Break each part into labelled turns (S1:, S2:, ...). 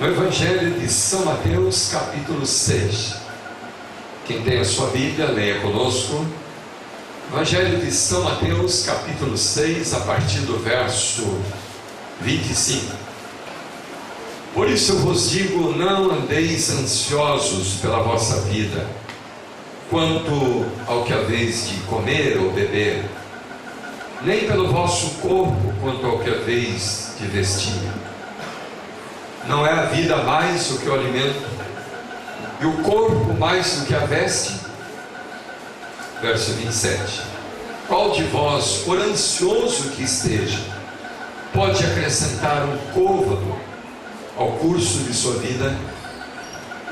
S1: no Evangelho de São Mateus, capítulo 6. Quem tem a sua Bíblia, leia conosco. Evangelho de São Mateus, capítulo 6, a partir do verso 25. Por isso eu vos digo, não andeis ansiosos pela vossa vida, quanto ao que haveis de comer ou beber, nem pelo vosso corpo, quanto ao que haveis de vestir. Não é a vida mais do que o alimento, e o corpo mais do que a veste? Verso 27. Qual de vós, por ansioso que esteja, pode acrescentar um côvado ao curso de sua vida?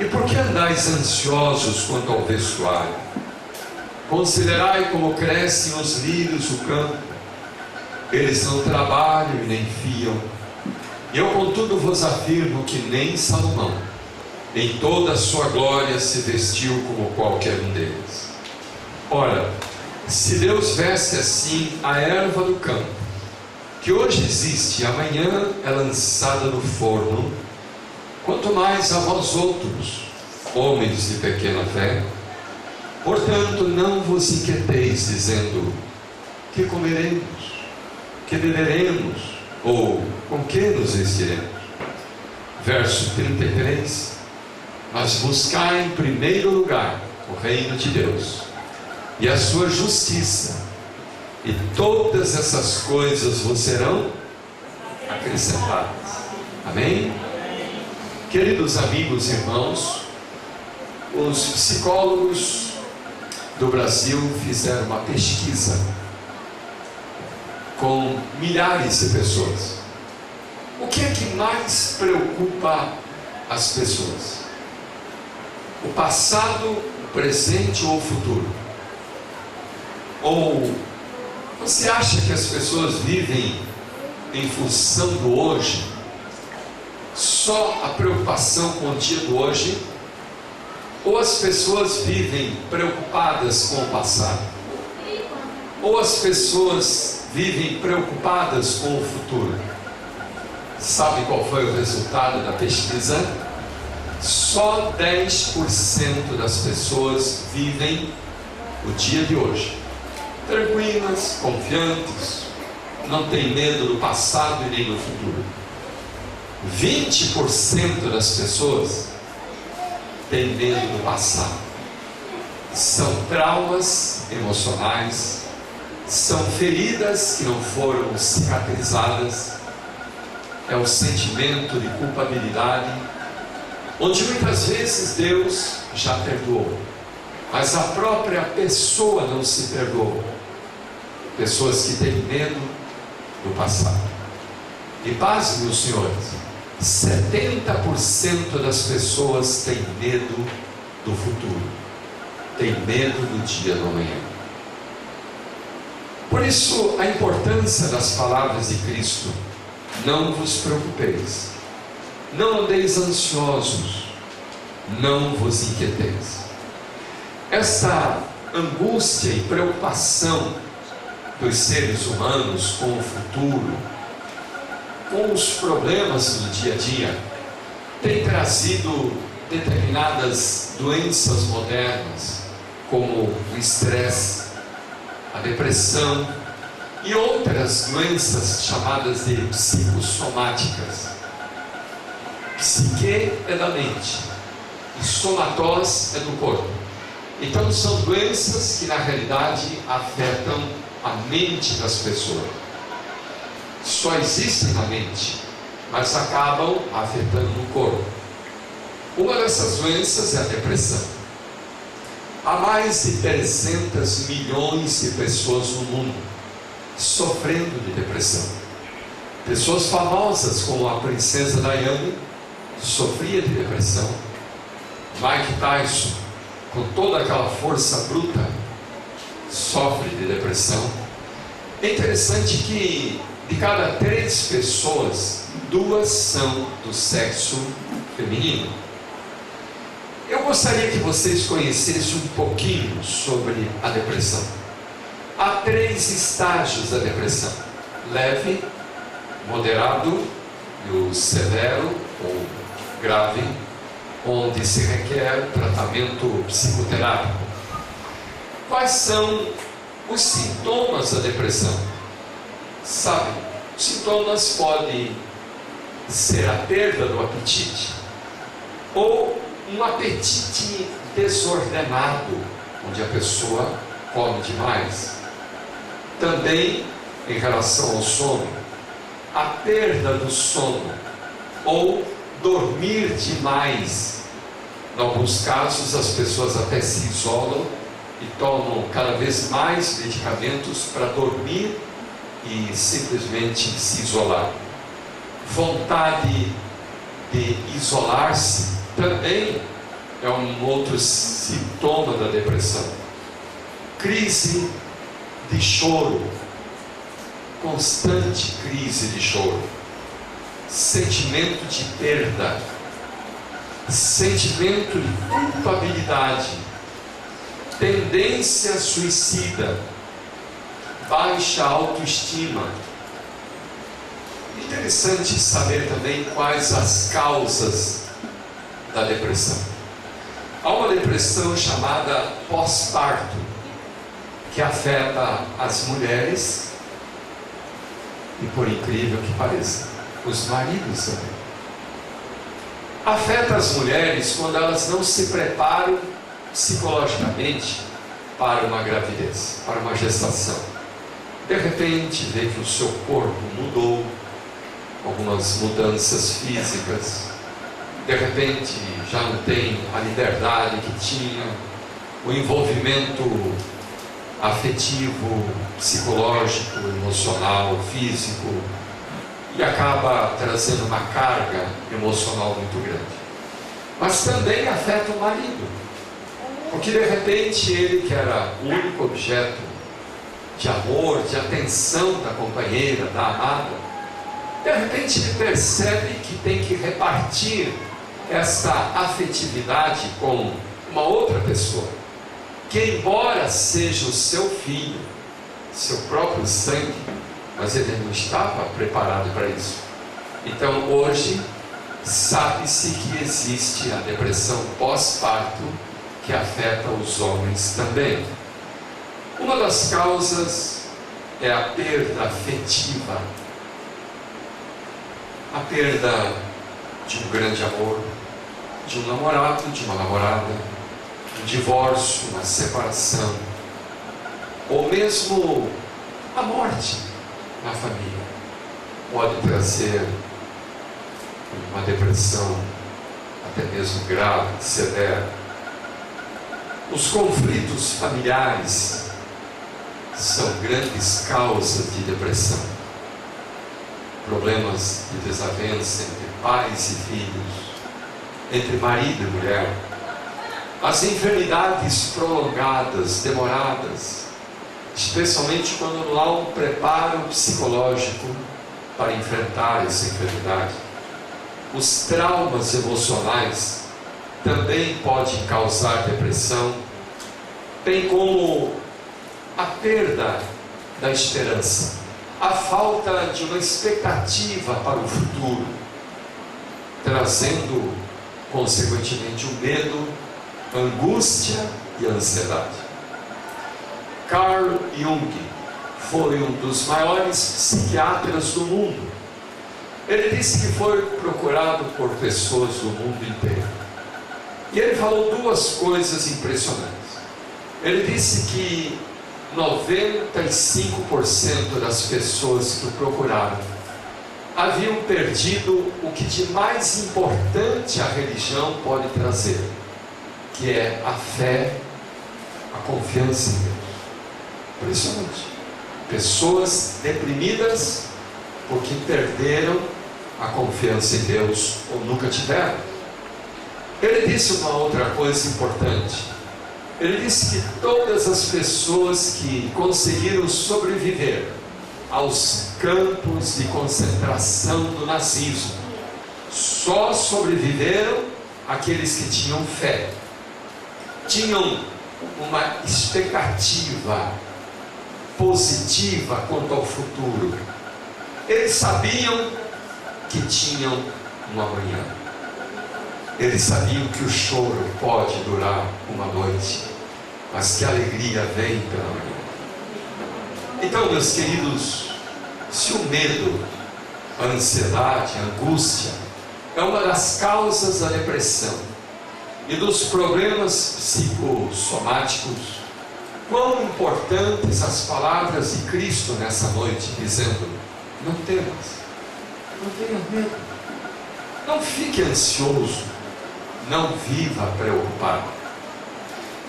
S1: E por que andais ansiosos quanto ao vestuário? Considerai como crescem os lírios do campo. Eles não trabalham e nem fiam. Eu, contudo, vos afirmo que nem Salomão, em toda a sua glória, se vestiu como qualquer um deles. Ora, se Deus veste assim a erva do campo, que hoje existe e amanhã é lançada no forno, quanto mais a vós outros, homens de pequena fé. Portanto, não vos inquieteis, dizendo: que comeremos? Que beberemos? Ou com que nos vestiremos? Verso 33. Mas buscai em primeiro lugar o reino de Deus e a sua justiça, e todas essas coisas vos serão acrescentadas. Amém? Queridos amigos e irmãos, os psicólogos do Brasil fizeram uma pesquisa com milhares de pessoas. O que é que mais preocupa as pessoas? O passado, o presente ou o futuro? Ou você acha que as pessoas vivem em função do hoje? Só a preocupação com o dia do hoje? Ou as pessoas vivem preocupadas com o passado? Ou as pessoas vivem preocupadas com o futuro? Sabe qual foi o resultado da pesquisa? Só 10% das pessoas vivem o dia de hoje tranquilas, confiantes, não tem medo do passado e nem do futuro. 20% das pessoas têm medo do passado. São traumas emocionais, são feridas que não foram cicatrizadas, é o sentimento de culpabilidade, onde muitas vezes Deus já perdoou, mas a própria pessoa não se perdoou. Pessoas que têm medo do passado. E pasme, meus senhores, 70% das pessoas têm medo do futuro, têm medo do dia do amanhã. Por isso, a importância das palavras de Cristo: não vos preocupeis, não andeis ansiosos, não vos inquieteis. Essa angústia e preocupação dos seres humanos com o futuro, com os problemas do dia a dia, tem trazido determinadas doenças modernas, como o estresse, a depressão e outras doenças chamadas de psicossomáticas. Psique é da mente e somatós é do corpo. Então são doenças que na realidade afetam a mente das pessoas. Só existem na mente, mas acabam afetando o corpo. Uma dessas doenças é a depressão. Há mais de 300 milhões de pessoas no mundo sofrendo de depressão. Pessoas famosas como a princesa Diana sofria de depressão. Mike Tyson, com toda aquela força bruta, sofre de depressão. É interessante que de cada 3 pessoas, 2 são do sexo feminino. Eu gostaria que vocês conhecessem um pouquinho sobre a depressão. Há 3 estágios da depressão: leve, moderado e o severo ou grave, onde se requer tratamento psicoterápico. Quais são os sintomas da depressão? Sabe, os sintomas podem ser a perda do apetite, ou um apetite desordenado, onde a pessoa come demais. Também, em relação ao sono, a perda do sono, ou dormir demais. Em alguns casos, as pessoas até se isolam e tomam cada vez mais medicamentos para dormir e simplesmente se isolar. Vontade de isolar-se também é um outro sintoma da depressão. Crise de choro, constante crise de choro, sentimento de perda, sentimento de culpabilidade, tendência suicida, baixa autoestima. Interessante saber também quais as causas da depressão. Há uma depressão chamada pós-parto, que afeta as mulheres e, por incrível que pareça, os maridos também. Afeta as mulheres quando elas não se preparam psicologicamente para uma gravidez, para uma gestação. De repente, vê que o seu corpo mudou, algumas mudanças físicas. De repente, já não tem a liberdade que tinha, o envolvimento afetivo, psicológico, emocional, físico, e acaba trazendo uma carga emocional muito grande. Mas também afeta o marido, porque de repente ele, que era o único objeto de amor, de atenção da companheira, da amada, de repente ele percebe que tem que repartir essa afetividade com uma outra pessoa, que embora seja o seu filho, seu próprio sangue, mas ele não estava preparado para isso. Então hoje sabe-se que existe a depressão pós-parto, que afeta os homens também. Uma das causas é a perda afetiva, a perda de um grande amor, de um namorado, de uma namorada, um divórcio, uma separação, ou mesmo a morte na família. Pode trazer uma depressão até mesmo grave, severa. Os conflitos familiares são grandes causas de depressão. Problemas de desavença entre pais e filhos, entre marido e mulher. As enfermidades prolongadas, demoradas, especialmente quando não há um preparo psicológico para enfrentar essa enfermidade. Os traumas emocionais também podem causar depressão, bem como a perda da esperança, a falta de uma expectativa para o futuro, trazendo consequentemente o medo, a angústia e a ansiedade. Carl Jung foi um dos maiores psiquiatras do mundo. Ele disse que foi procurado por pessoas do mundo inteiro. E ele falou duas coisas impressionantes. Ele disse que 95% das pessoas que o procuraram haviam perdido o que de mais importante a religião pode trazer, que é a fé, a confiança em Deus. Impressionante. Pessoas deprimidas porque perderam a confiança em Deus ou nunca tiveram. Ele disse uma outra coisa importante. Ele disse que todas as pessoas que conseguiram sobreviver aos campos de concentração do nazismo só sobreviveram aqueles que tinham fé, tinham uma expectativa positiva quanto ao futuro. Eles sabiam que tinham um amanhã. Eles sabiam que o choro pode durar uma noite, mas que a alegria vem pela manhã. Então, meus queridos, se o medo, a ansiedade, a angústia é uma das causas da depressão e dos problemas psicossomáticos, quão importantes as palavras de Cristo nessa noite, dizendo: não temas, não tenha medo, não fique ansioso, não viva preocupado.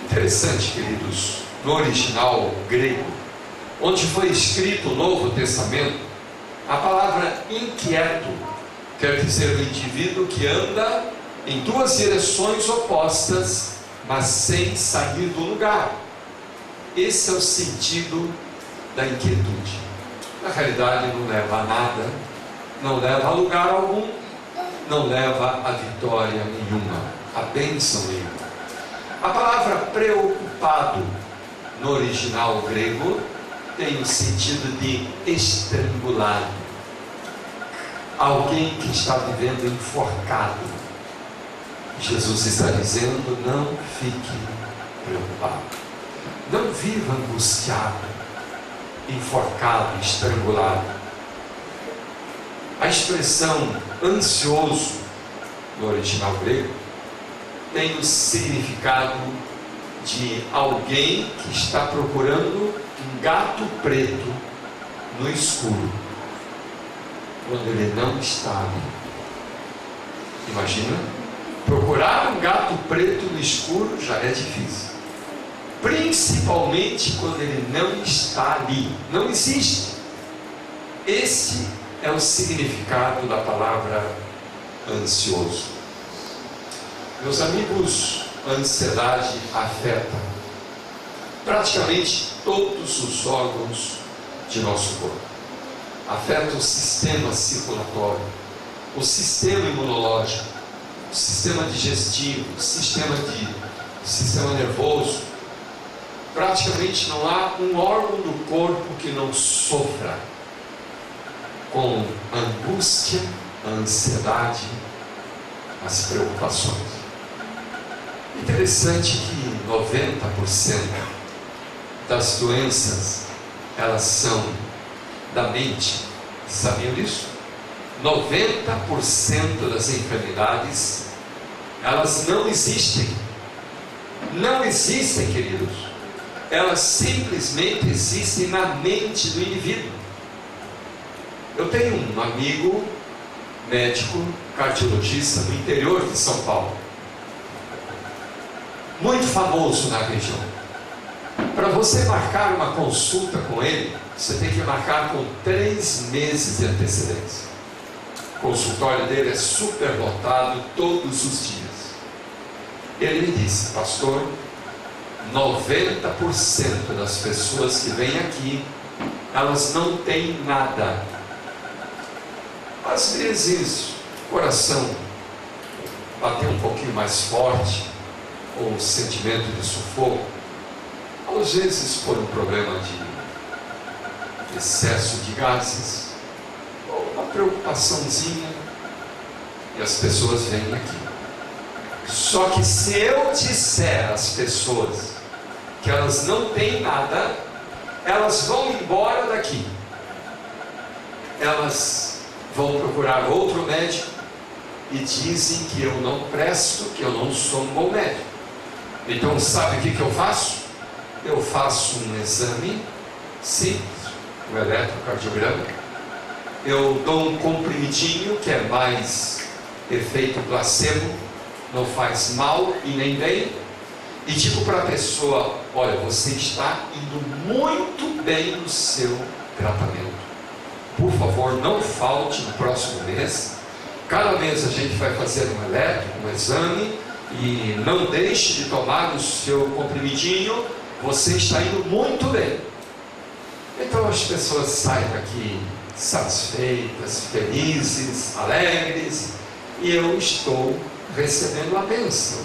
S1: Interessante, queridos, no original grego, onde foi escrito o Novo Testamento, a palavra inquieto quer dizer o indivíduo que anda em duas direções opostas, mas sem sair do lugar. Esse é o sentido da inquietude. Na realidade, não leva a nada, não leva a lugar algum, não leva a vitória nenhuma, a bênção nenhuma. A palavra preocupado, no original grego, tem o sentido de estrangulado. Alguém que está vivendo enforcado. Jesus está dizendo: não fique preocupado, não viva angustiado, enforcado, estrangulado. A expressão ansioso, no original grego, tem o significado de alguém que está procurando um gato preto no escuro, quando ele não está ali. Imagina, procurar um gato preto no escuro já é difícil, principalmente quando ele não está ali, não existe. Esse é o significado da palavra ansioso. Meus amigos, a ansiedade afeta praticamente todos os órgãos de nosso corpo. Afeta o sistema circulatório, o sistema imunológico, o sistema digestivo, o sistema nervoso. Praticamente não há um órgão do corpo que não sofra com a angústia, a ansiedade, as preocupações. Interessante que 90% das doenças, elas são da mente. Sabiam disso? 90% das enfermidades, elas não existem. Não existem, queridos. Elas simplesmente existem na mente do indivíduo. Eu tenho um amigo médico, cardiologista, no interior de São Paulo, muito famoso na região. Para você marcar uma consulta com ele, você tem que marcar com 3 meses de antecedência. O consultório dele é super lotado todos os dias. Ele me disse: pastor, 90% das pessoas que vêm aqui, elas não têm nada. Às vezes o coração bateu um pouquinho mais forte, ou um sentimento de sufoco, às vezes por um problema de excesso de gases, ou uma preocupaçãozinha, e as pessoas vêm aqui. Só que se eu disser às pessoas que elas não têm nada, elas vão embora daqui. Elas vão procurar outro médico e dizem que eu não presto, que eu não sou um bom médico. Então, sabe o que eu faço? Eu faço um exame simples, um eletrocardiograma. Eu dou um comprimidinho que é mais efeito placebo, não faz mal e nem bem, e digo para a pessoa: olha, você está indo muito bem no seu tratamento. Por favor, não falte no próximo mês. Cada mês a gente vai fazer um exame, e não deixe de tomar o seu comprimidinho. Você está indo muito bem. Então as pessoas saem daqui satisfeitas, felizes, alegres, e eu estou recebendo a bênção,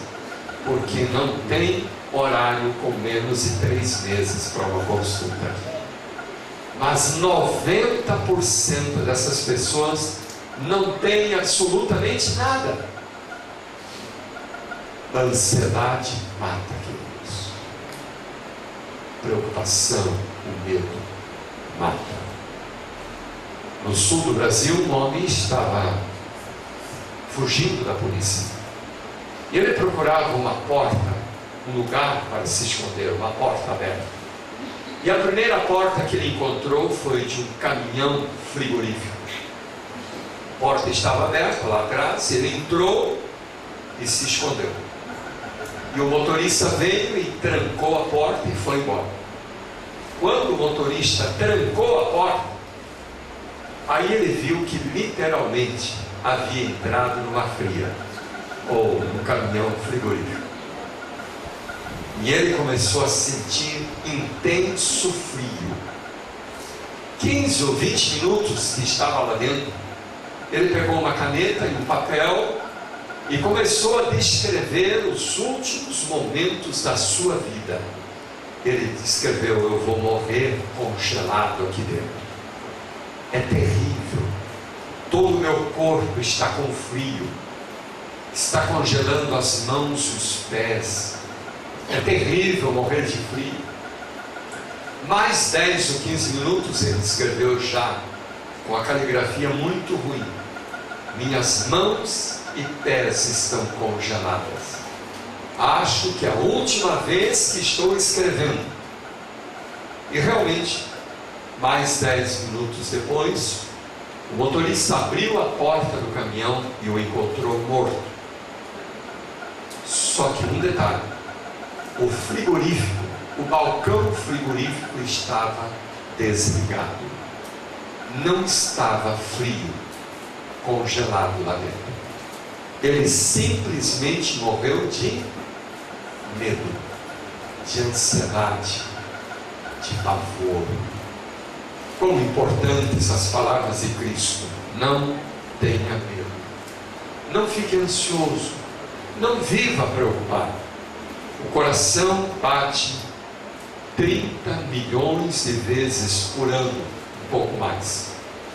S1: porque não tem horário com menos de 3 meses para uma consulta. Mas 90% dessas pessoas não têm absolutamente nada. A ansiedade mata, queridos. Preocupação, o medo mata. No sul do Brasil, um homem estava fugindo da polícia. E ele procurava uma porta, um lugar para se esconder, uma porta aberta. E a primeira porta que ele encontrou foi de um caminhão frigorífico. A porta estava aberta lá atrás, ele entrou e se escondeu. E o motorista veio e trancou a porta e foi embora. Quando o motorista trancou a porta, aí ele viu que literalmente havia entrado numa fria, ou num caminhão frigorífico. E ele começou a sentir intenso frio. 15 ou 20 minutos que estava lá dentro, ele pegou uma caneta e um papel e começou a descrever os últimos momentos da sua vida. Ele descreveu: eu vou morrer congelado aqui dentro. É terrível. Todo o meu corpo está com frio. Está congelando as mãos e os pés. É terrível morrer de frio. Mais 10 ou 15 minutos ele escreveu já, com a caligrafia muito ruim: minhas mãos e pés estão congeladas. Acho que é a última vez que estou escrevendo. E realmente, mais 10 minutos depois, o motorista abriu a porta do caminhão e o encontrou morto. Só que um detalhe: o frigorífico, o balcão frigorífico estava desligado. Não estava frio, congelado lá dentro. Ele simplesmente morreu de medo, de ansiedade, de pavor. Quão importantes as palavras de Cristo: não tenha medo, não fique ansioso, não viva preocupado. O coração bate 30 milhões de vezes por ano, um pouco mais,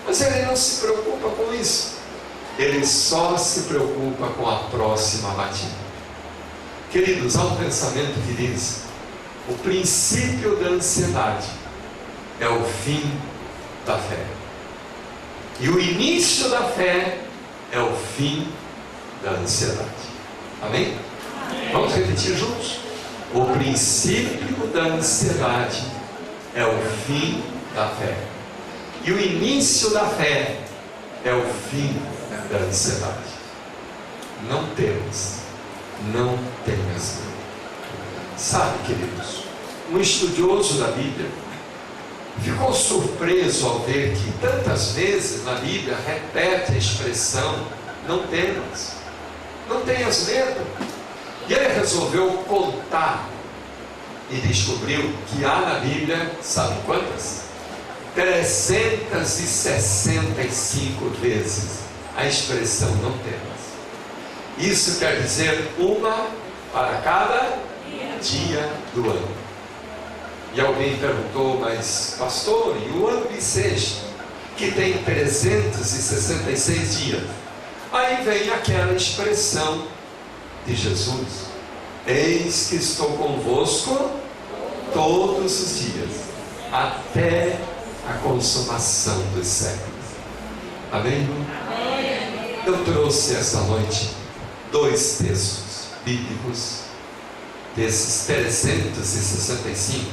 S1: mas ele não se preocupa com isso. Ele só se preocupa com a próxima batida. Queridos, há um pensamento que diz: o princípio da ansiedade é o fim da fé, e o início da fé é o fim da ansiedade. Amém? Amém. Vamos repetir juntos? O princípio da ansiedade é o fim da fé, e o início da fé é o fim da ansiedade. Não temas, não tenhas medo. Sabe, queridos, um estudioso da Bíblia ficou surpreso ao ver que tantas vezes na Bíblia repete a expressão: não temas, não tenhas medo. E ele resolveu contar e descobriu que há na Bíblia, sabe quantas? 365 vezes a expressão não temas. Isso quer dizer uma para cada dia do ano. E alguém perguntou: mas pastor, e o ano bissexto, que tem 366 dias? Aí vem aquela expressão de Jesus: eis que estou convosco todos os dias, até a consumação dos séculos. Amém? Eu trouxe esta noite 2 textos bíblicos desses 365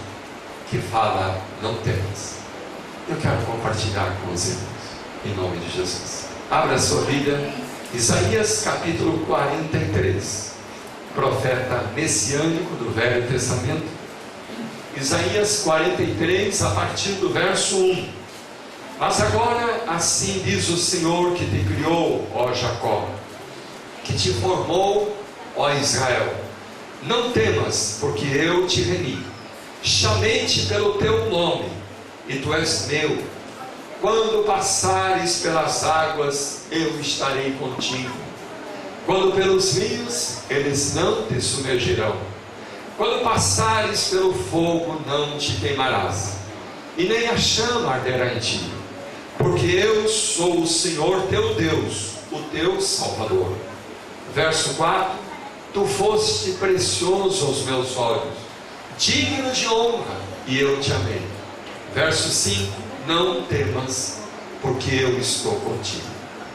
S1: que fala não temas. Eu quero compartilhar com os irmãos, em nome de Jesus. Abra a sua Bíblia, Isaías capítulo 43, profeta messiânico do Velho Testamento. Isaías 43, a partir do verso 1. Mas agora assim diz o Senhor que te criou, ó Jacó, que te formou, ó Israel: não temas, porque eu te remi. Chamei-te pelo teu nome, e tu és meu. Quando passares pelas águas, eu estarei contigo. Quando pelos rios, eles não te submergirão. Quando passares pelo fogo, não te queimarás, e nem a chama arderá em ti. Porque eu sou o Senhor teu Deus, o teu Salvador. Verso 4: tu foste precioso aos meus olhos, digno de honra, e eu te amei. Verso 5: não temas, porque eu estou contigo.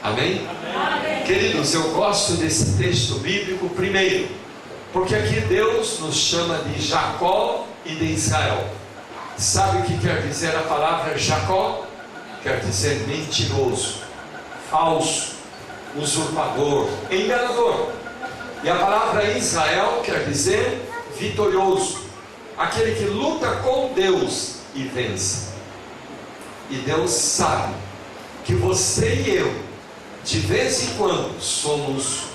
S1: Amém? Amém? Queridos, eu gosto desse texto bíblico, primeiro, porque aqui Deus nos chama de Jacó e de Israel. Sabe o que quer dizer a palavra Jacó? Quer dizer mentiroso, falso, usurpador, enganador. E a palavra Israel quer dizer vitorioso, aquele que luta com Deus e vence. E Deus sabe que você e eu, de vez em quando, somos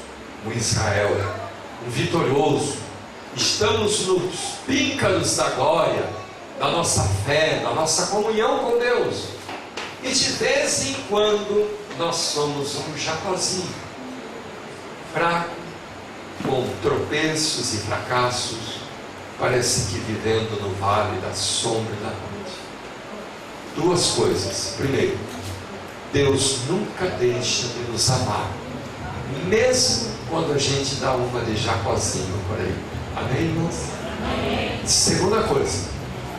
S1: um Israel, um vitorioso. Estamos nos píncaros da glória, da nossa fé, da nossa comunhão com Deus. E de vez em quando nós somos um Jacózinho, fraco, com tropeços e fracassos, parece que vivendo no vale da sombra da morte. Duas coisas. Primeiro, Deus nunca deixa de nos amar, mesmo quando a gente dá uma de Jacózinho por aí. Amém, irmãos? Amém. Segunda coisa,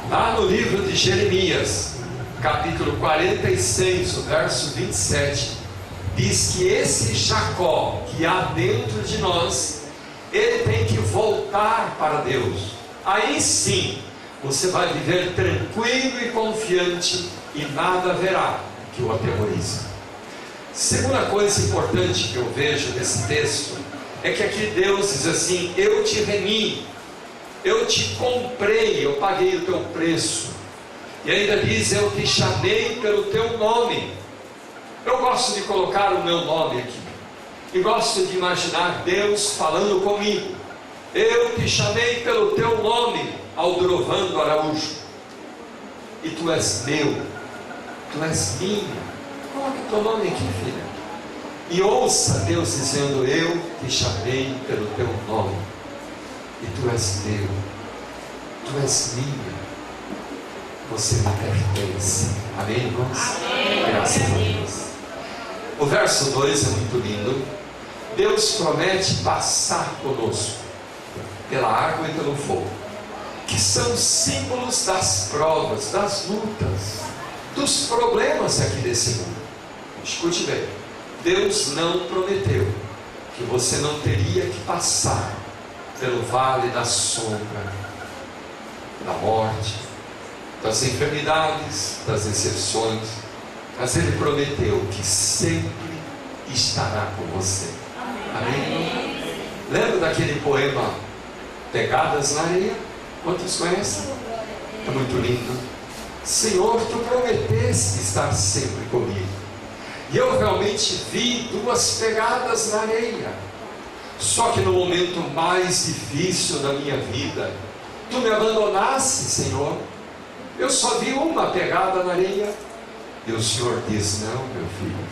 S1: lá no livro de Jeremias, capítulo 46, o verso 27, diz que esse Jacó que há dentro de nós, ele tem que voltar para Deus. Aí sim, você vai viver tranquilo e confiante, e nada haverá que o aterrorize. Segunda coisa importante que eu vejo nesse texto, é que aqui Deus diz assim: eu te remi, eu te comprei, eu paguei o teu preço. E ainda diz: eu te chamei pelo teu nome. Eu gosto de colocar o meu nome aqui, e gosto de imaginar Deus falando comigo. Eu te chamei pelo teu nome, Aldrovando Araújo, e tu és meu, tu és minha. Coloque o teu nome aqui, filha, e ouça Deus dizendo: eu te chamei pelo teu nome, e tu és meu, tu és minha, você me pertence. Amém, irmãos? Amém. Graças a Deus. O verso 2 é muito lindo. Deus promete passar conosco pela água e pelo fogo, que são símbolos das provas, das lutas, dos problemas aqui desse mundo. Escute bem, Deus não prometeu que você não teria que passar pelo vale da sombra, da morte, das enfermidades, das decepções, mas Ele prometeu que sempre estará com você. Amém? Lembra daquele poema Pegadas na Areia? Quantos conhecem? É muito lindo. Senhor, tu prometeste estar sempre comigo, e eu realmente vi duas pegadas na areia. Só que no momento mais difícil da minha vida, tu me abandonaste, Senhor. Eu só vi uma pegada na areia. E o Senhor diz: não, meu filho,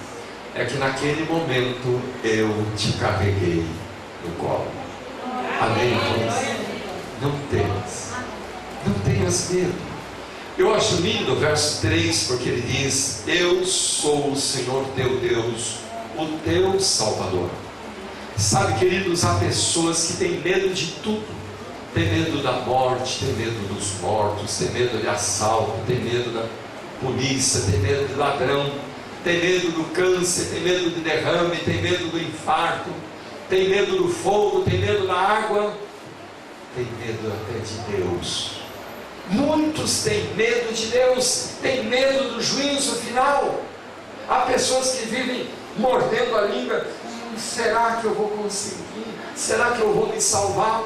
S1: é que naquele momento eu te carreguei no colo. Amém, irmãos? Não temas, não tenhas medo. Eu acho lindo o verso 3, porque ele diz: eu sou o Senhor teu Deus, o teu Salvador. Sabe, queridos, há pessoas que têm medo de tudo. Tem medo da morte, tem medo dos mortos, tem medo de assalto, tem medo da polícia, tem medo de ladrão, tem medo do câncer, tem medo de derrame, tem medo do infarto, tem medo do fogo, tem medo da água, tem medo até de Deus. Muitos têm medo de Deus, têm medo do juízo final. Há pessoas que vivem mordendo a língua: será que eu vou conseguir? Será que eu vou me salvar?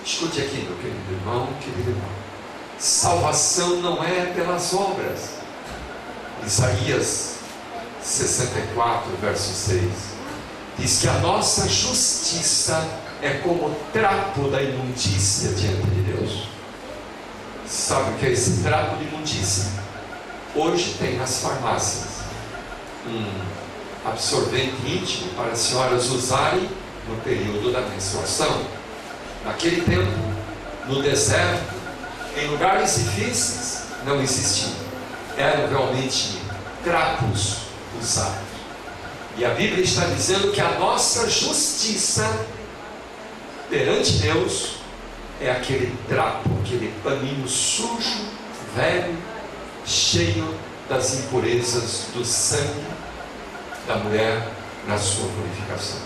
S1: Escute aqui, meu querido irmão, querido irmão. Salvação não é pelas obras. Isaías 64, verso 6 diz que a nossa justiça é como trapo da imundícia diante de Deus. Sabe o que é esse trapo de imundícia? Hoje tem nas farmácias um absorvente íntimo para as senhoras usarem no período da menstruação. Naquele tempo, no deserto, em lugares difíceis, não existiam. Eram realmente trapos usados. E a Bíblia está dizendo que a nossa justiça perante Deus é aquele trapo, aquele paninho sujo, velho, cheio das impurezas do sangue da mulher na sua purificação.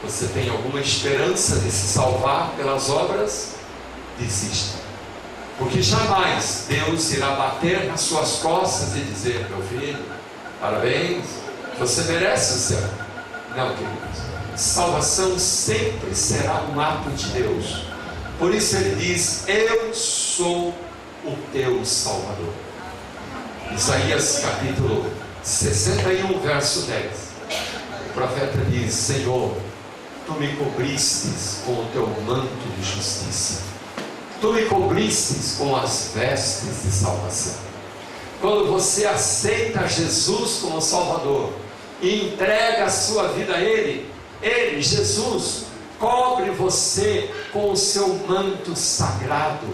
S1: Você tem alguma esperança de se salvar pelas obras? Desista, porque jamais Deus irá bater nas suas costas e dizer: meu filho, parabéns, você merece o céu. Não, queridos, salvação sempre será um ato de Deus. Por isso ele diz: eu sou o teu Salvador. Isaías capítulo 61, verso 10. O profeta diz: Senhor, tu me cobristes com o teu manto de justiça, tu me cobristes com as vestes de salvação. Quando você aceita Jesus como Salvador e entrega a sua vida a Ele, Jesus, cobre você com o seu manto sagrado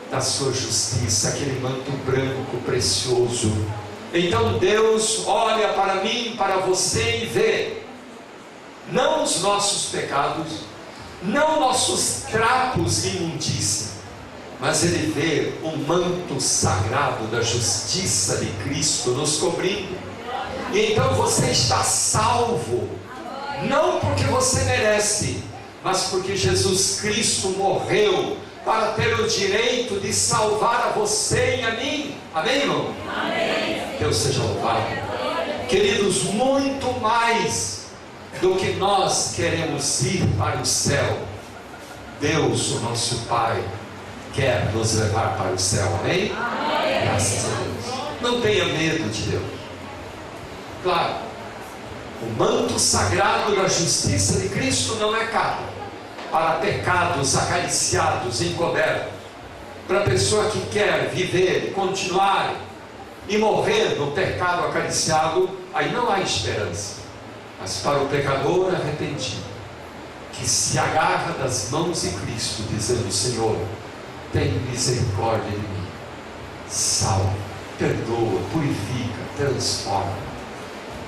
S1: da sua justiça, aquele manto branco precioso. Então Deus olha para mim, para você e vê não os nossos pecados, não nossos trapos de imundícia, mas Ele vê o manto sagrado da justiça de Cristo nos cobrindo. E então você está salvo, não porque você merece, mas porque Jesus Cristo morreu para ter o direito de salvar a você e a mim. Amém, irmão? Amém. Deus seja louvado. Queridos, muito mais do que nós queremos ir para o céu, Deus, o nosso Pai, quer nos levar para o céu. Amém? Amém. Graças a Deus. Não tenha medo de Deus. Claro, o manto sagrado da justiça de Cristo não é caro para pecados acariciados, encobertos. Para a pessoa que quer viver, continuar e morrer no pecado acariciado, aí não há esperança. Mas para o pecador arrependido, que se agarra das mãos de Cristo, dizendo: Senhor, tem misericórdia de mim, salva, perdoa, purifica, transforma.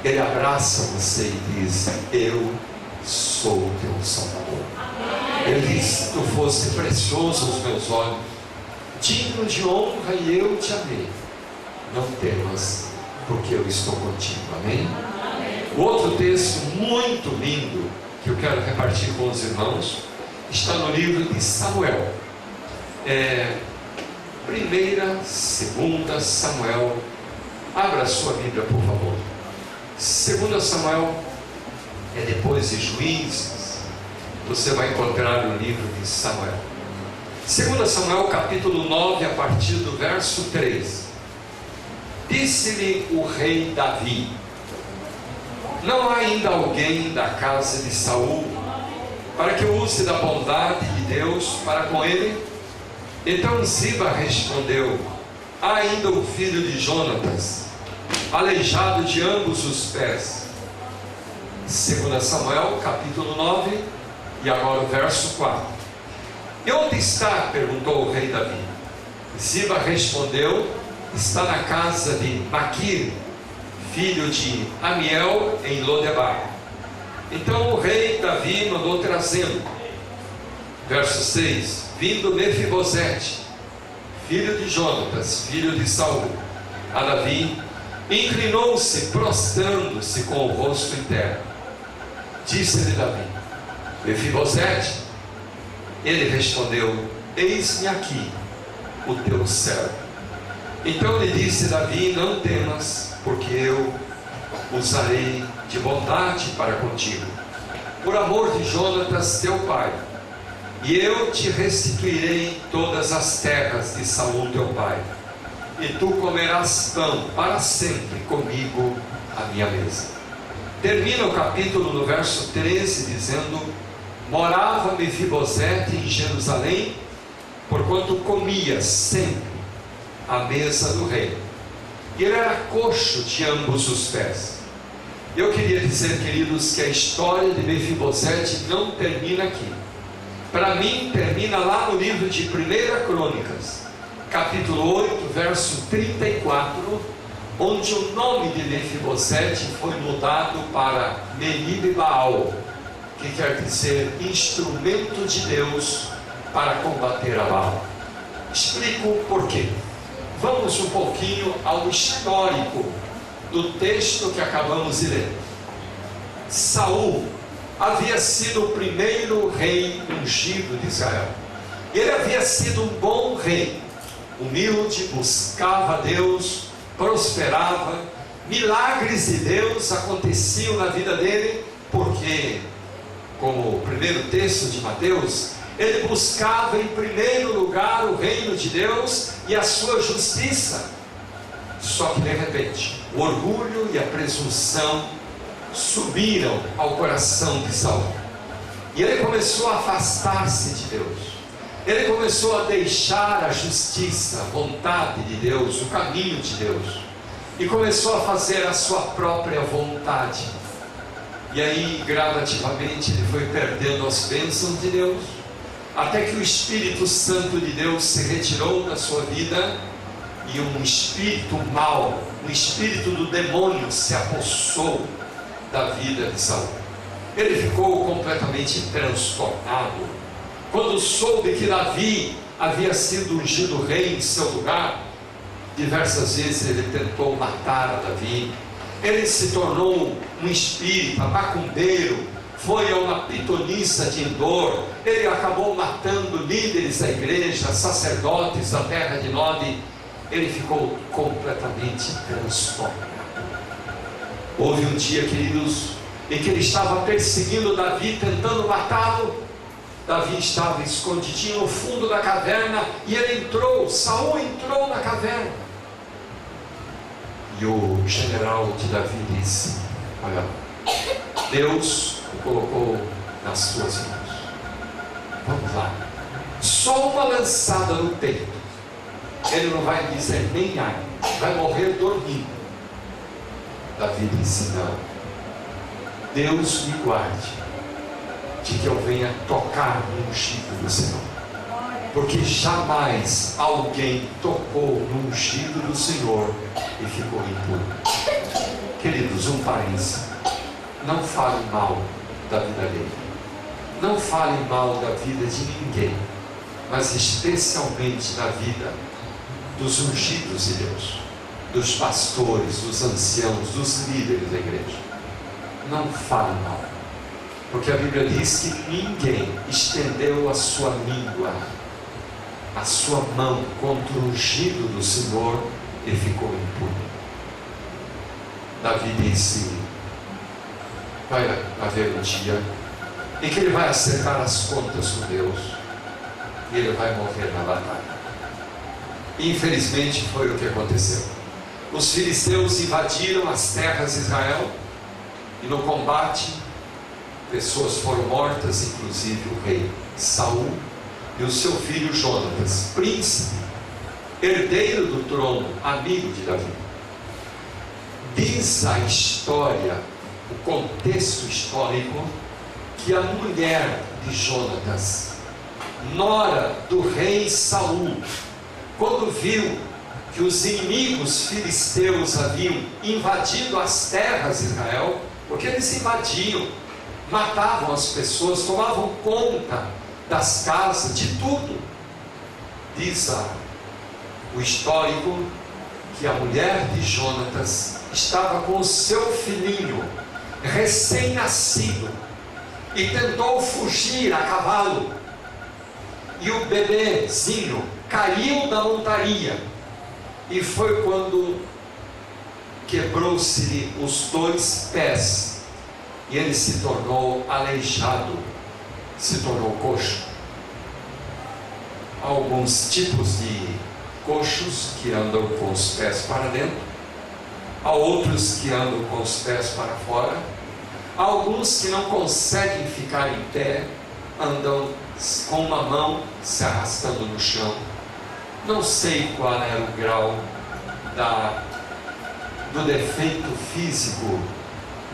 S1: Ele abraça você e diz: eu sou o teu Salvador. Ele diz: tu foste precioso aos meus olhos, digno de honra, e eu te amei. Não temas, porque eu estou contigo. Amém? O outro texto muito lindo que eu quero repartir com os irmãos está no livro de Samuel. Primeira, segunda Samuel. Abra a sua Bíblia, por favor. 2 Samuel é depois de Juízes. Você vai encontrar o livro de Samuel. 2 Samuel capítulo 9, a partir do verso 3. Disse-lhe o rei Davi: não há ainda alguém da casa de Saul para que use da bondade de Deus para com ele? Então Ziba respondeu: há ainda o filho de Jonatas, aleijado de ambos os pés. 2 Samuel capítulo 9, e agora o verso 4. E onde está? Perguntou o rei Davi. Ziba respondeu: está na casa de Maquir, filho de Amiel, em Lodebar. Então o rei Davi mandou trazê-lo. Verso 6. Vindo Mefibosete, filho de Jonatas, filho de Saul, a Davi, inclinou-se, prostrando-se com o rosto em terra. Disse-lhe Davi: Mefibosete. Ele respondeu: eis-me aqui, o teu servo. Então lhe disse Davi: não temas, porque eu usarei de bondade para contigo, por amor de Jonatas teu pai, e eu te restituirei todas as terras de Saul teu pai, e tu comerás pão para sempre comigo à minha mesa. Termina o capítulo no verso 13 dizendo: morava Mefibosete em Jerusalém, porquanto comia sempre à mesa do rei, e ele era coxo de ambos os pés. Eu queria dizer, queridos, que a história de Mefibosete não termina aqui. Para mim, termina lá no livro de 1 Crônicas, capítulo 8, verso 34, onde o nome de Mefibosete foi mudado para Melibe-Baal. que quer dizer instrumento de Deus para combater a Baal. Explico o porquê. Vamos um pouquinho ao histórico do texto que acabamos de ler. Saul havia sido o primeiro rei ungido de Israel. Ele havia sido um bom rei, humilde, buscava a Deus, prosperava, milagres de Deus aconteciam na vida dele, porque, como o primeiro texto de Mateus, ele buscava em primeiro lugar o reino de Deus e a sua justiça. Só que de repente, o orgulho e a presunção subiram ao coração de Saul, e ele começou a afastar-se de Deus. Ele começou a deixar a justiça, a vontade de Deus, o caminho de Deus, e começou a fazer a sua própria vontade. E aí, gradativamente, ele foi perdendo as bênçãos de Deus, até que o Espírito Santo de Deus se retirou da sua vida, e um espírito mau, um espírito do demônio se apossou da vida de Saul. Ele ficou completamente transtornado. Quando soube que Davi havia sido ungido rei em seu lugar, diversas vezes ele tentou matar a Davi. Ele se tornou um espírita, macumbeiro, foi a uma pitonisa de Endor. Ele acabou matando líderes da igreja, sacerdotes da terra de Nod. Ele ficou completamente transtornado. Houve um dia, queridos, em que ele estava perseguindo Davi, tentando matá-lo. Davi estava escondidinho no fundo da caverna, e ele entrou, Saul entrou na caverna. E o general de Davi disse: olha, Deus o colocou nas suas mãos. Vamos lá. Só uma lançada no peito, ele não vai dizer nem ai, vai morrer dormindo. Davi disse: não, Deus me guarde de que eu venha tocar no ungido do Senhor, porque jamais alguém tocou no ungido do Senhor e ficou impuro. Queridos, um parênteses: não fale mal da vida dele, não fale mal da vida de ninguém, mas especialmente da vida dos ungidos de Deus, dos pastores, dos anciãos, dos líderes da igreja. Não fale mal, porque a Bíblia diz que ninguém estendeu a sua língua, a sua mão contra o ungido do Senhor e ficou impuro. Davi disse: vai haver um dia em que ele vai acertar as contas com Deus, e ele vai morrer na batalha. Infelizmente foi o que aconteceu. Os filisteus invadiram as terras de Israel, e no combate pessoas foram mortas, inclusive o rei Saul e o seu filho Jonatas, príncipe, herdeiro do trono, amigo de Davi. Diz a história, o contexto histórico, que a mulher de Jonatas, nora do rei Saul, quando viu que os inimigos filisteus haviam invadido as terras de Israel, porque eles invadiam, matavam as pessoas, tomavam conta das casas, de tudo. Diz o histórico que a mulher de Jonatas estava com o seu filhinho recém-nascido e tentou fugir a cavalo, e o bebezinho caiu da montaria, e foi quando quebrou-se-lhe os 2 pés, e ele se tornou aleijado, se tornou coxo. Há alguns tipos de coxos que andam com os pés para dentro, há outros que andam com os pés para fora, há alguns que não conseguem ficar em pé, andam com uma mão se arrastando no chão. Não sei qual era o grau do defeito físico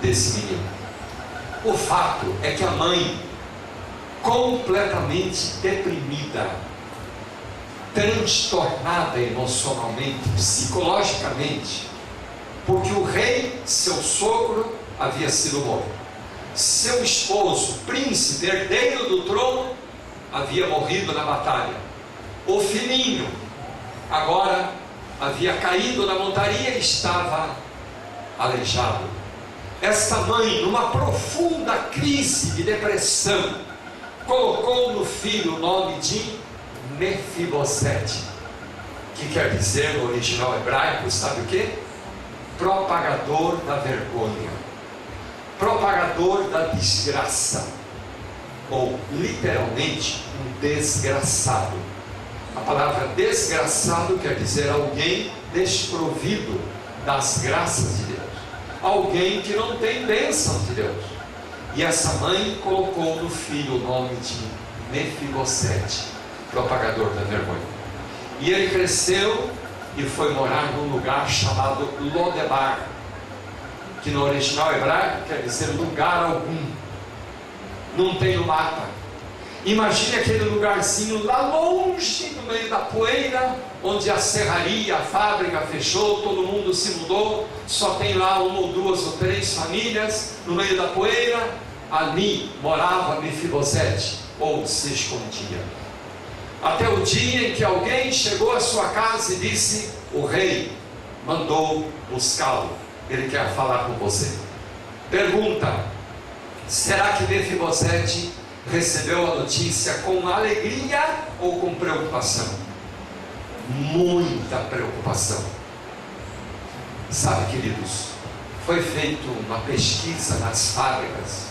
S1: desse menino. O fato é que a mãe, completamente deprimida, transtornada emocionalmente, psicologicamente, porque o rei, seu sogro, havia sido morto. seu esposo, príncipe, herdeiro do trono, havia morrido na batalha. O filhinho agora havia caído na montaria e estava aleijado. Esta mãe, numa profunda crise de depressão, colocou no filho o nome de Mefibosete, que quer dizer no original hebraico, sabe o que? Propagador da vergonha, propagador da desgraça, ou literalmente um desgraçado. A palavra desgraçado quer dizer alguém desprovido das graças de Deus, alguém que não tem bênção de Deus. E essa mãe colocou no filho o nome de Mefibosete, propagador da vergonha. E ele cresceu e foi morar num lugar chamado Lodebar, que no original hebraico quer dizer lugar algum, não tem no mapa. Imagine aquele lugarzinho lá longe, no meio da poeira, onde a serraria, a fábrica fechou, todo mundo se mudou, só tem lá uma ou duas ou três famílias, no meio da poeira. Ali morava Mefibosete, ou se escondia. Até o dia em que alguém chegou à sua casa e disse: o rei mandou buscá-lo, ele quer falar com você. Pergunta: será que Mefibosete recebeu a notícia com alegria ou com preocupação? Muita preocupação. Sabe, queridos, foi feita uma pesquisa nas fábricas,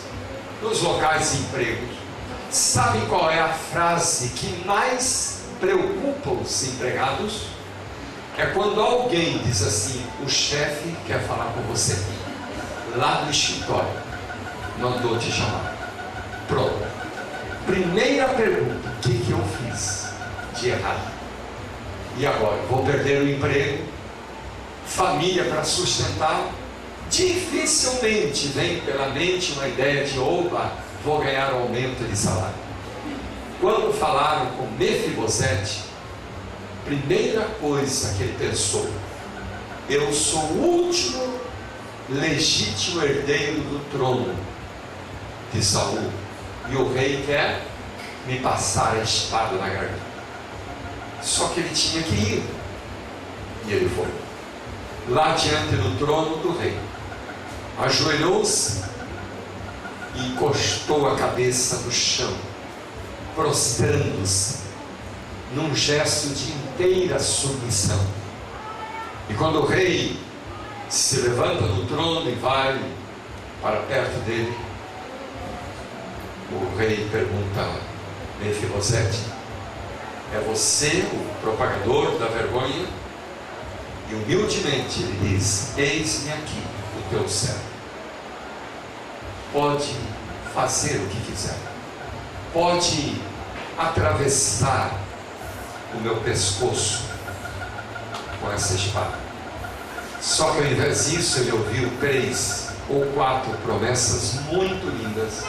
S1: nos locais de emprego. Sabe qual é a frase que mais preocupa os empregados? É quando alguém diz assim: o chefe quer falar com você, lá no escritório, mandou te chamar. Pronto. Primeira pergunta: o que eu fiz de errado? E agora? Vou perder o emprego? Família para sustentar? Dificilmente vem pela mente uma ideia de: opa, vou ganhar um aumento de salário. Quando falaram com Mefibosete, primeira coisa que ele pensou: eu sou o último legítimo herdeiro do trono de Saul, e o rei quer me passar a espada na garganta. Só que ele tinha que ir, e ele foi lá diante do trono do rei, ajoelhou-se e encostou a cabeça no chão, prostrando-se num gesto de inteira submissão. E quando o rei se levanta do trono e vai para perto dele, o rei pergunta: Mefibosete, é você o propagador da vergonha? E humildemente ele diz: eis-me aqui, o teu servo. Pode fazer o que quiser, pode atravessar o meu pescoço com essa espada. Só que ao invés disso, ele ouviu 3 ou 4 promessas muito lindas,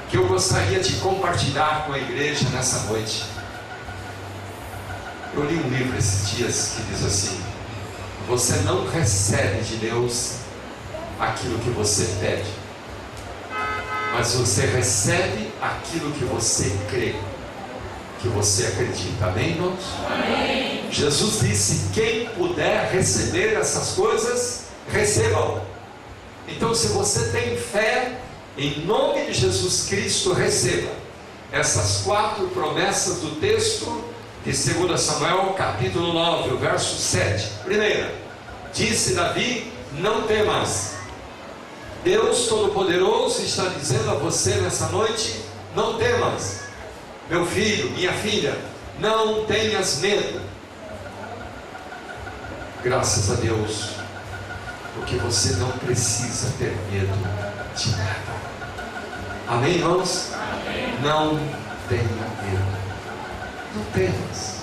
S1: que eu gostaria de compartilhar com a igreja nessa noite. Eu li um livro esses dias que diz assim: você não recebe de Deus aquilo que você pede, mas você recebe aquilo que você crê, que você acredita. Amém, irmãos? Amém. Jesus disse: quem puder receber essas coisas, recebam. Então, se você tem fé, em nome de Jesus Cristo, receba essas 4 promessas do texto de 2 Samuel, capítulo 9, o verso 7. Primeira, disse Davi: não temas. Deus Todo-Poderoso está dizendo a você nessa noite: não temas, meu filho, minha filha, não tenhas medo. Graças a Deus, porque você não precisa ter medo de nada. Amém, irmãos? Amém. Não tenha medo, não temas.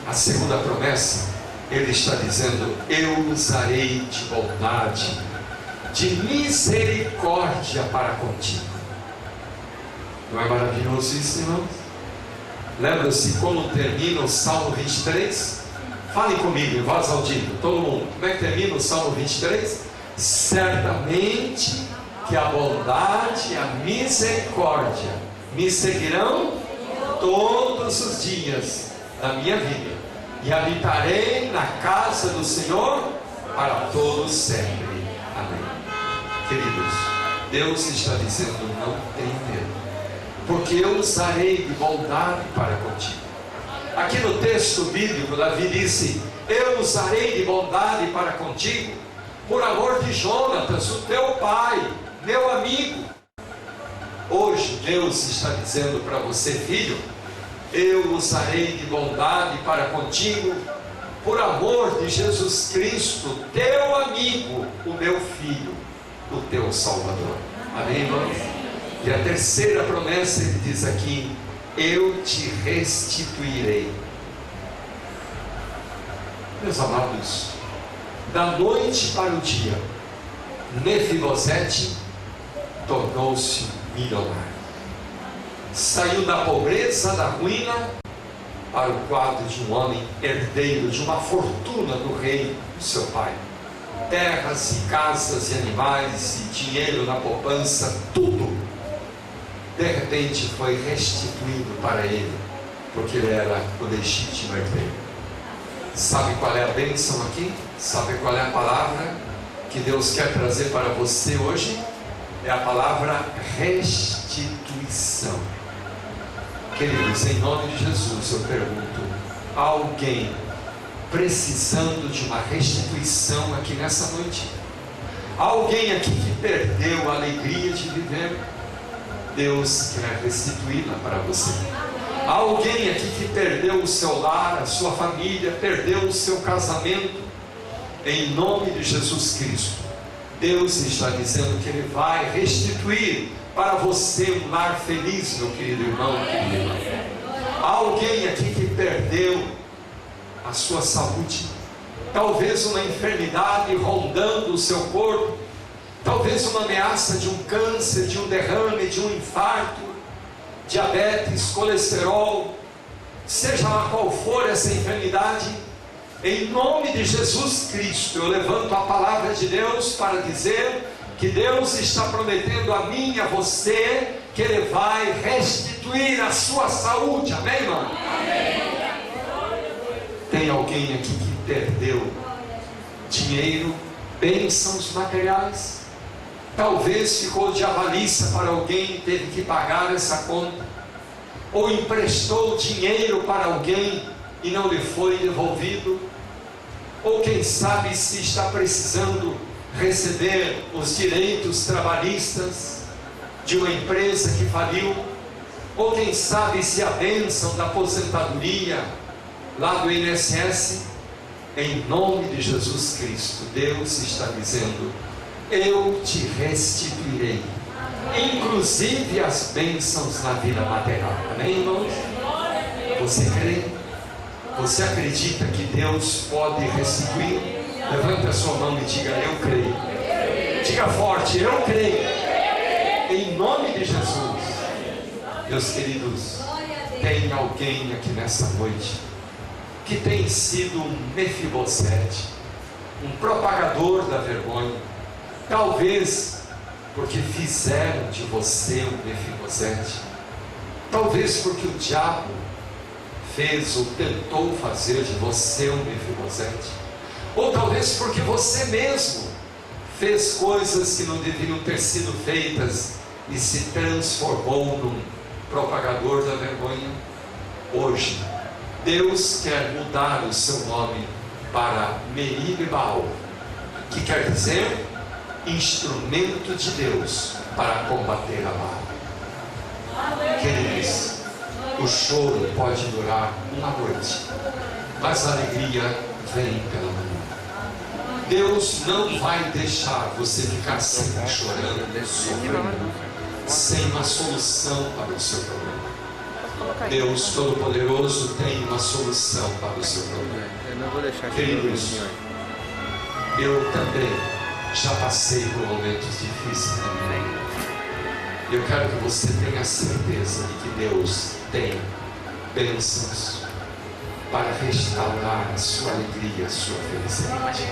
S1: A segunda promessa, ele está dizendo: eu usarei de bondade, de misericórdia para contigo. Não é maravilhoso isso, irmãos? Lembra-se como termina o Salmo 23? Falem comigo em voz audível, todo mundo. Como é que termina o Salmo 23? Certamente que a bondade e a misericórdia me seguirão todos os dias da minha vida, e habitarei na casa do Senhor para todos sempre. Amém. Queridos, Deus está dizendo: não tenha medo, porque eu usarei de bondade para contigo. Aqui no texto bíblico, Davi disse: eu usarei de bondade para contigo, por amor de Jonatas, o teu pai, meu amigo. Hoje Deus está dizendo para você, filho: eu usarei de bondade para contigo, por amor de Jesus Cristo, teu amigo, o meu filho, o teu Salvador. Amém, irmãos? E a terceira promessa, ele diz aqui: eu te restituirei. Meus amados, da noite para o dia, Mefibosete tornou-se milionário. Saiu da pobreza, da ruína, para o quadro de um homem herdeiro de uma fortuna do rei, seu pai. Terras e casas e animais e dinheiro na poupança, tudo, de repente foi restituído para ele, porque ele era o legítimo herdeiro. Sabe qual é a bênção aqui? Sabe qual é a palavra que Deus quer trazer para você hoje? É a palavra restituição. Queridos, em nome de Jesus eu pergunto: há alguém precisando de uma restituição aqui nessa noite? Há alguém aqui que perdeu a alegria de viver? Deus quer restituí-la para você. Há alguém aqui que perdeu o seu lar, a sua família, perdeu o seu casamento? Em nome de Jesus Cristo, Deus está dizendo que Ele vai restituir para você um lar feliz, meu querido irmão, querida irmã. Há alguém aqui que perdeu a sua saúde, talvez uma enfermidade rondando o seu corpo, talvez uma ameaça de um câncer, de um derrame, de um infarto, diabetes, colesterol, seja lá qual for essa enfermidade. Em nome de Jesus Cristo, eu levanto a palavra de Deus para dizer que Deus está prometendo a mim e a você que Ele vai restituir a sua saúde. Amém, irmão? Amém. Tem alguém aqui que perdeu dinheiro, bênçãos materiais? Talvez ficou de avaliça para alguém e teve que pagar essa conta, ou emprestou dinheiro para alguém e não lhe foi devolvido, ou quem sabe se está precisando receber os direitos trabalhistas de uma empresa que faliu, ou quem sabe se a bênção da aposentadoria lá do INSS. Em nome de Jesus Cristo, Deus está dizendo: eu te restituirei, inclusive as bênçãos na vida material. Amém, irmãos? Você crê? Você acredita que Deus pode restituir? Levante a sua mão e diga: eu creio. Diga forte: eu creio. Em nome de Jesus. Meus queridos, tem alguém aqui nessa noite que tem sido um Mefibosete, um propagador da vergonha, talvez porque fizeram de você um Mefibosete, talvez porque o diabo fez ou tentou fazer de você um Mefibosete, ou talvez porque você mesmo fez coisas que não deveriam ter sido feitas e se transformou num propagador da vergonha. Hoje Deus quer mudar o seu nome para Meribbaal, que quer dizer instrumento de Deus para combater a mal. Queridos, o choro pode durar uma noite, mas a alegria vem pela manhã. Deus não vai deixar você ficar sempre chorando, sofrendo, sem uma solução para o seu problema. Deus Todo-Poderoso tem uma solução para o seu problema. Queridos, eu também já passei por momentos difíceis na minha vida. Eu quero que você tenha certeza de que Deus tem bênçãos para restaurar a sua alegria, a sua felicidade.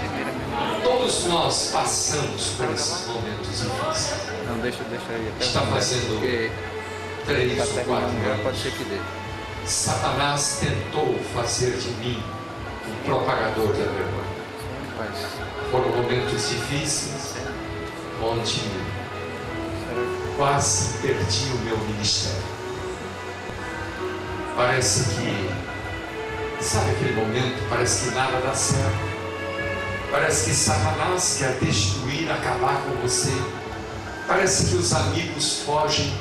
S1: Todos nós passamos por esses momentos difíceis.
S2: Não, deixa aí. Até
S1: Está fazendo 3 ou 4 anos.
S2: Pode ser que dê.
S1: Satanás tentou fazer de mim um propagador da vergonha. Foram momentos difíceis, onde quase perdi o meu ministério. Parece que, sabe aquele momento, parece que nada dá certo. Parece que Satanás quer destruir, acabar com você. Parece que os amigos fogem.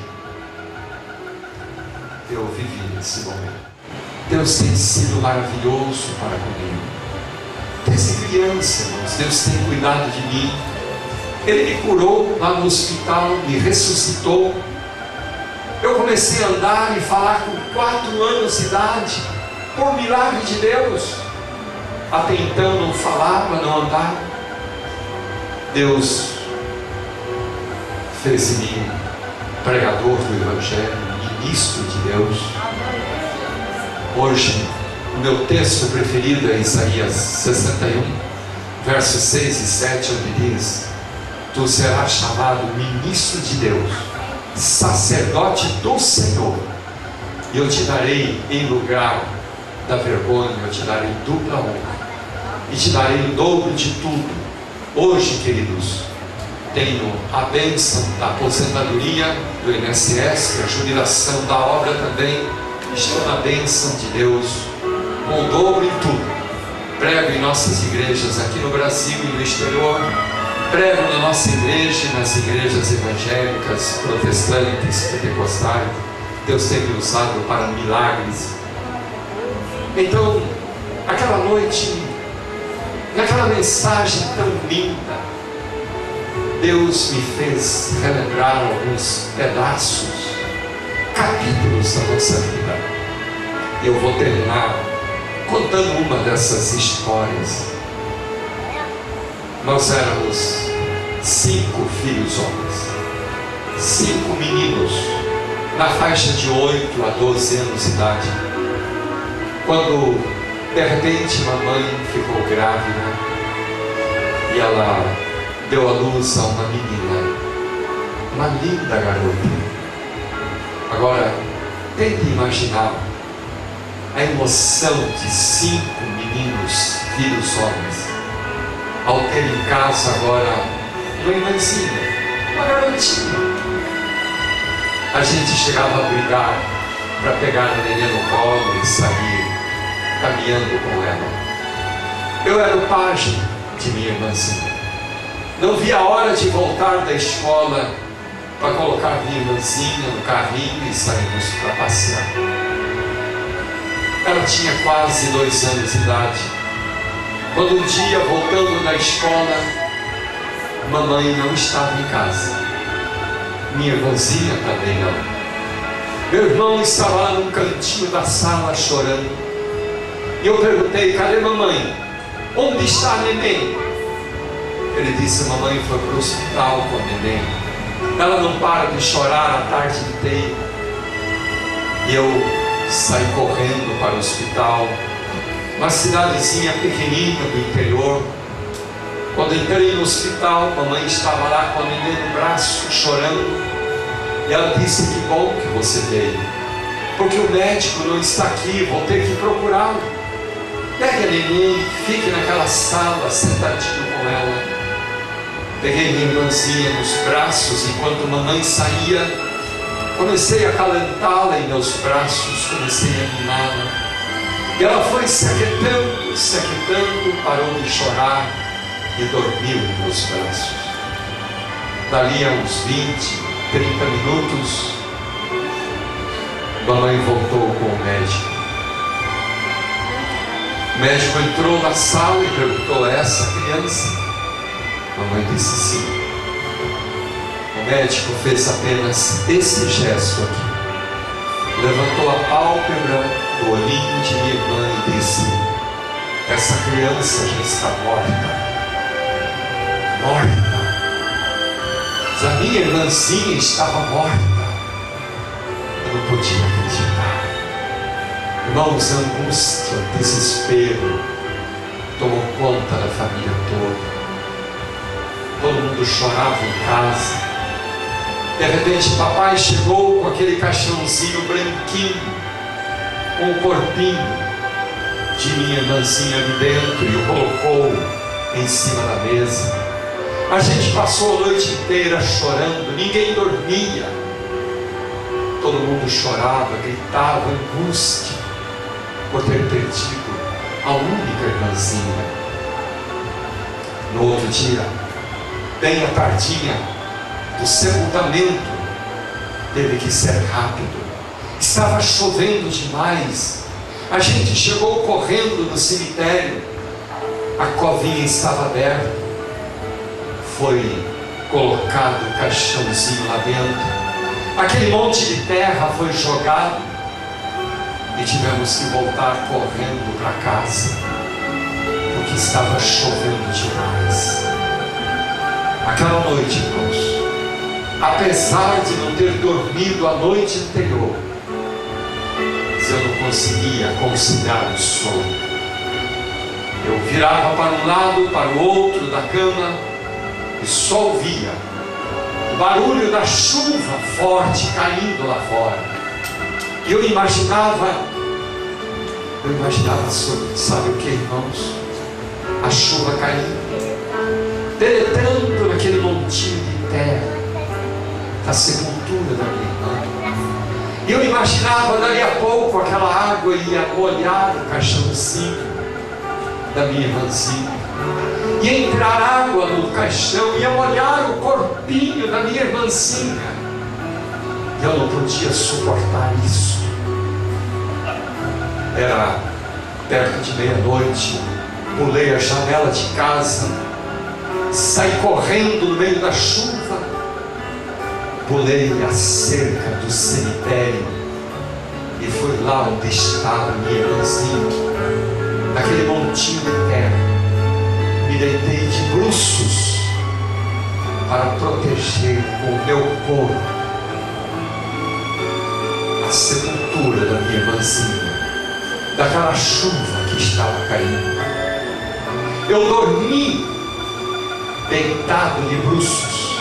S1: Eu vivi nesse momento. Deus tem sido maravilhoso para comigo. Desde criança, irmãos, Deus tem cuidado de mim. Ele me curou lá no hospital, me ressuscitou. Eu comecei a andar e falar com 4 anos de idade, por milagre de Deus. Até então não falava, não andava. Deus fez de mim pregador do Evangelho, ministro de Deus. Hoje, o meu texto preferido é Isaías 61, versos 6 e 7, onde diz: Tu serás chamado ministro de Deus, sacerdote do Senhor, e eu te darei em lugar da vergonha, eu te darei dupla honra, e te darei o dobro de tudo. Hoje, queridos, tenho a bênção da aposentadoria do INSS, a jubilação da obra também. Estou na bênção de Deus, com o dobro em tudo. Prego em nossas igrejas aqui no Brasil e no exterior. Prego na nossa igreja e nas igrejas evangélicas, protestantes, pentecostais. Deus tem me usado para milagres. Então, aquela noite, naquela mensagem tão linda, Deus me fez relembrar alguns pedaços, capítulos da nossa vida. Eu vou terminar contando uma dessas histórias. Nós éramos 5 filhos homens, 5 meninos, na faixa de 8 a 12 anos de idade, quando de repente mamãe ficou grávida e ela deu à luz a uma menina, uma linda garota. Agora, tente imaginar a emoção de 5 meninos, filhos homens, ao ter em casa agora uma irmãzinha, uma garotinha. A gente chegava a brigar para pegar a neném no colo e sair caminhando com ela. Eu era o pajem de minha irmãzinha. Não via a hora de voltar da escola para colocar minha irmãzinha no carrinho e sairmos para passear. Ela tinha quase 2 anos de idade, quando um dia, voltando da escola, mamãe não estava em casa, minha irmãzinha também não. Meu irmão estava lá num cantinho da sala chorando, e eu perguntei: cadê mamãe? Onde está a neném? Ele disse: mamãe foi para o hospital com a neném, ela não para de chorar a tarde inteira. E eu saí correndo para o hospital, uma cidadezinha pequenina do interior. Quando entrei no hospital, mamãe estava lá com a neném no braço, chorando. E ela disse: que bom que você veio, porque o médico não está aqui, vou ter que procurá-lo. Pegue a neném, fique naquela sala, sentadinho com ela. Peguei minha irmãzinha nos braços, enquanto mamãe saía, comecei a acalentá-la em meus braços, comecei a mimá-la. E ela foi se aquietando, parou de chorar e dormiu em meus braços. Dali a uns 20, 30 minutos, mamãe voltou com o médico. O médico entrou na sala e perguntou: é essa criança? Mamãe disse sim. O médico fez apenas esse gesto aqui. Levantou a pálpebra do olhinho de minha irmã e disse: essa criança já está morta. Morta. Mas a minha irmãzinha estava morta. Eu não podia acreditar. Irmãos, angústia, desespero tomou conta da família toda. Todo mundo chorava em casa. De repente papai chegou com aquele caixãozinho branquinho, com o corpinho de minha irmãzinha ali dentro, e o colocou em cima da mesa. A gente passou a noite inteira chorando, ninguém dormia, todo mundo chorava, gritava, angústia por ter perdido a única irmãzinha. No outro dia, bem à tardinha, o sepultamento teve que ser rápido, estava chovendo demais. A gente chegou correndo no cemitério, a covinha estava aberta, foi colocado o caixãozinho lá dentro, aquele monte de terra foi jogado e tivemos que voltar correndo para casa, porque estava chovendo demais. Aquela noite, irmãos, apesar de não ter dormido a noite anterior, eu não conseguia conciliar o sono. Eu virava para um lado, para o outro da cama, e só ouvia o barulho da chuva forte caindo lá fora. E eu imaginava, sabe o que, irmãos? A chuva caindo, penetrando naquele montinho de terra da sepultura da minha irmã. E eu imaginava, dali a pouco, aquela água ia molhar o caixãozinho da minha irmãzinha, ia entrar água no caixão, ia molhar o corpinho da minha irmãzinha. E eu não podia suportar isso. Era perto de meia-noite, pulei a janela de casa, saí correndo no meio da chuva, pulei a cerca do cemitério e fui lá onde estava minha irmãzinha, naquele montinho de terra. Me deitei de bruços para proteger com o meu corpo a sepultura da minha irmãzinha, daquela chuva que estava caindo. Eu dormi deitado de bruços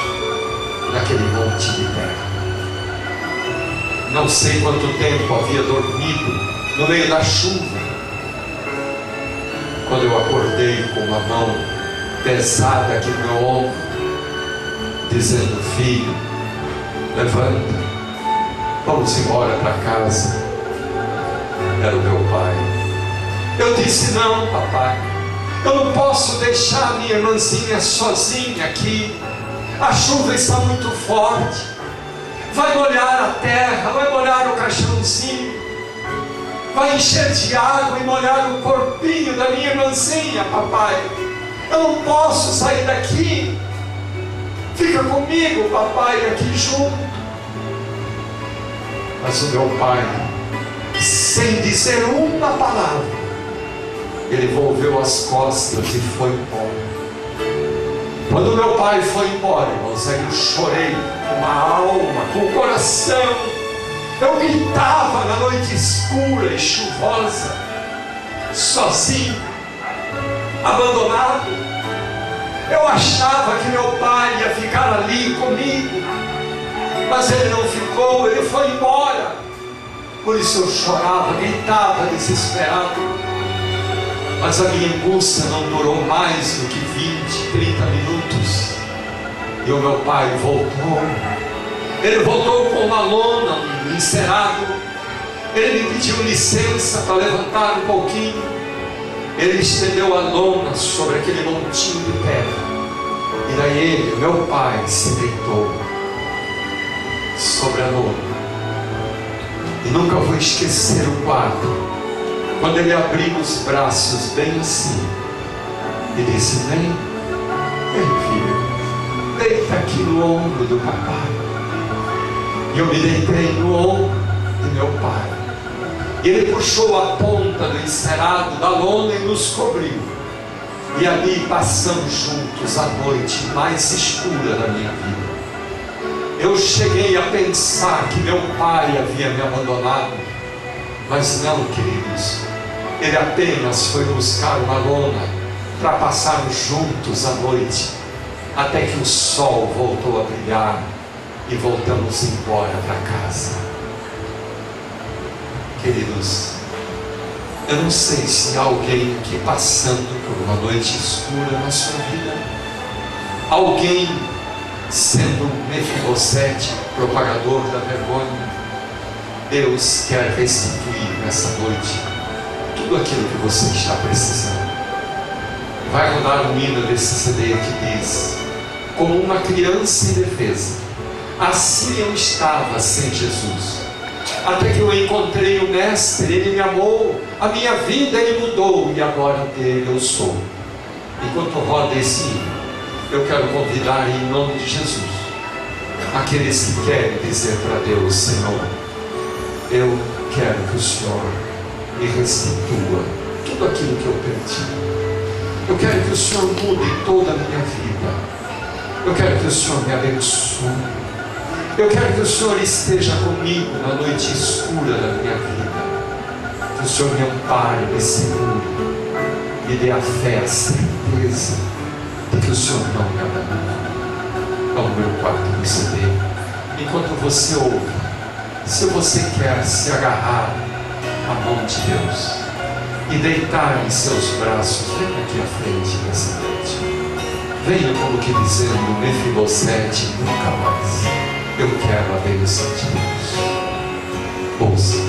S1: naquele monte de terra. Não sei quanto tempo havia dormido no meio da chuva, quando eu acordei com uma mão pesada aqui no meu ombro, dizendo: filho, levanta, vamos embora para casa. Era o meu pai. Eu disse: não, papai, eu não posso deixar minha irmãzinha sozinha aqui. A chuva está muito forte, vai molhar a terra, vai molhar o caixãozinho, vai encher de água e molhar o corpinho da minha irmãzinha, papai. Eu não posso sair daqui. Fica comigo, papai, aqui junto. Mas o meu pai, sem dizer uma palavra, ele volveu as costas e foi embora. Quando meu pai foi embora, irmãos, aí eu chorei com a alma, com o coração. Eu gritava na noite escura e chuvosa, sozinho, abandonado. Eu achava que meu pai ia ficar ali comigo, mas ele não ficou, ele foi embora. Por isso eu chorava, gritava desesperado. Mas a minha angústia não durou mais do que 20, 30 minutos. E o meu pai voltou. Ele voltou com uma lona, um encerado. Ele me pediu licença para levantar um pouquinho. Ele estendeu a lona sobre aquele montinho de terra. E daí ele, meu pai, se deitou sobre a lona. E nunca vou esquecer o quarto, quando ele abriu os braços bem assim e disse: vem filho, deita aqui no ombro do papai. E eu me deitei no ombro do meu pai. E ele puxou a ponta do encerado da lona e nos cobriu. E ali passamos juntos a noite mais escura da minha vida. Eu cheguei a pensar que meu pai havia me abandonado, mas não, queridos. Ele apenas foi buscar uma lona para passarmos juntos a noite, até que o sol voltou a brilhar e voltamos embora para casa. Queridos, eu não sei se há alguém aqui passando por uma noite escura na sua vida, alguém sendo Mefibosete, propagador da vergonha. Deus quer restituir nessa noite tudo aquilo que você está precisando. Vai rodar um hino desse CD que diz: como uma criança indefesa, assim eu estava sem Jesus, até que eu encontrei o Mestre. Ele me amou, a minha vida Ele mudou, e agora dele eu sou. Enquanto roda esse hino, eu quero convidar em nome de Jesus aqueles que querem dizer para Deus: Senhor, eu quero que o Senhor me restitua tudo aquilo que eu perdi. Eu quero que o Senhor mude toda a minha vida. Eu quero que o Senhor me abençoe. Eu quero que o Senhor esteja comigo na noite escura da minha vida. Que o Senhor me ampare, me segure, me dê a fé, a certeza de que o Senhor não me abandona. Ao meu quarto no CD, enquanto você ouve, se você quer se agarrar à mão de Deus e deitar em seus braços, venha aqui à frente nessa noite. Venha como que dizendo: Mefibosete, nunca mais. Eu quero a bênção de Deus. Ouça.